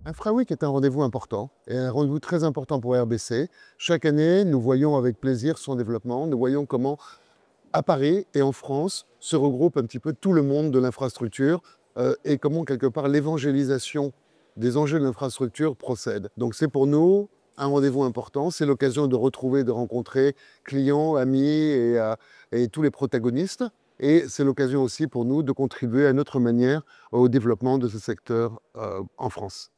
Infra Week est un rendez-vous important et un rendez-vous très important pour RBC. Chaque année, nous voyons avec plaisir son développement. Nous voyons comment, à Paris et en France, se regroupe un petit peu tout le monde de l'infrastructure et comment, quelque part, l'évangélisation des enjeux de l'infrastructure procède. Donc, c'est pour nous un rendez-vous important. C'est l'occasion de retrouver, de rencontrer clients, amis et tous les protagonistes. Et c'est l'occasion aussi pour nous de contribuer à notre manière au développement de ce secteur en France.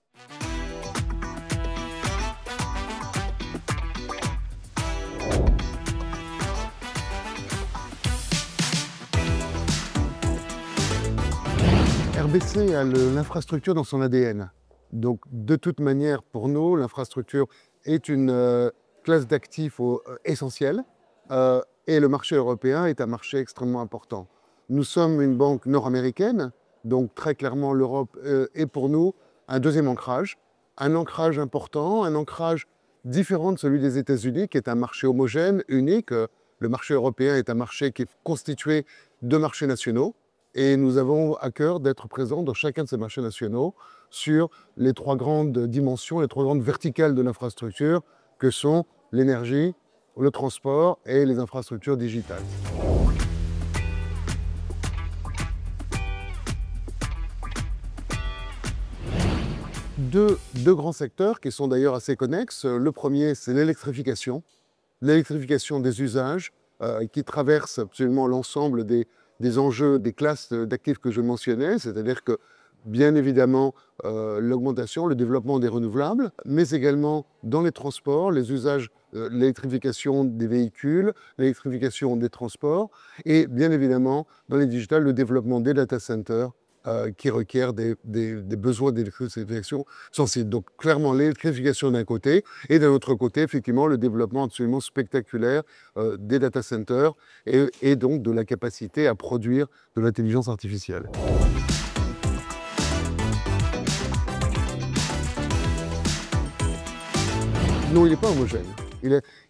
RBC a l'infrastructure dans son ADN. Donc, de toute manière, pour nous, l'infrastructure est une classe d'actifs essentielle et le marché européen est un marché extrêmement important. Nous sommes une banque nord-américaine, donc très clairement l'Europe est pour nous un deuxième ancrage, un ancrage important, un ancrage différent de celui des États-Unis, qui est un marché homogène, unique. Le marché européen est un marché qui est constitué de marchés nationaux. Et nous avons à cœur d'être présents dans chacun de ces marchés nationaux sur les trois grandes dimensions, les trois grandes verticales de l'infrastructure que sont l'énergie, le transport et les infrastructures digitales. Deux grands secteurs qui sont d'ailleurs assez connexes. Le premier, c'est l'électrification des usages qui traversent absolument l'ensemble des enjeux, des classes d'actifs que je mentionnais, c'est-à-dire que, bien évidemment, l'augmentation, le développement des renouvelables, mais également dans les transports, les usages, l'électrification des véhicules, l'électrification des transports, et bien évidemment, dans les digitales, le développement des data centers qui requièrent des besoins d'électrification sensibles. Donc clairement l'électrification d'un côté et d'un autre côté, effectivement, le développement absolument spectaculaire des data centers et donc de la capacité à produire de l'intelligence artificielle. Non, il n'est pas homogène.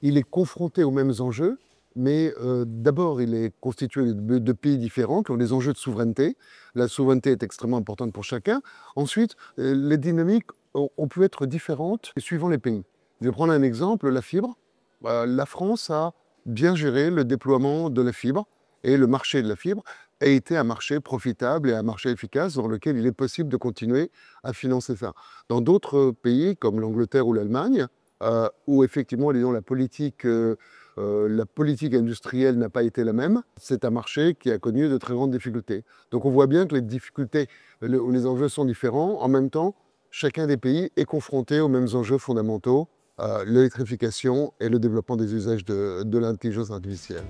Il est confronté aux mêmes enjeux, mais d'abord, il est constitué de pays différents qui ont des enjeux de souveraineté. La souveraineté est extrêmement importante pour chacun. Ensuite, les dynamiques ont pu être différentes suivant les pays. Je vais prendre un exemple, la fibre. La France a bien géré le déploiement de la fibre et le marché de la fibre a été un marché profitable et un marché efficace dans lequel il est possible de continuer à financer ça. Dans d'autres pays comme l'Angleterre ou l'Allemagne, où effectivement, disons, la politique industrielle n'a pas été la même, c'est un marché qui a connu de très grandes difficultés. Donc on voit bien que les difficultés, les enjeux sont différents. En même temps, chacun des pays est confronté aux mêmes enjeux fondamentaux, l'électrification et le développement des usages de l'intelligence artificielle.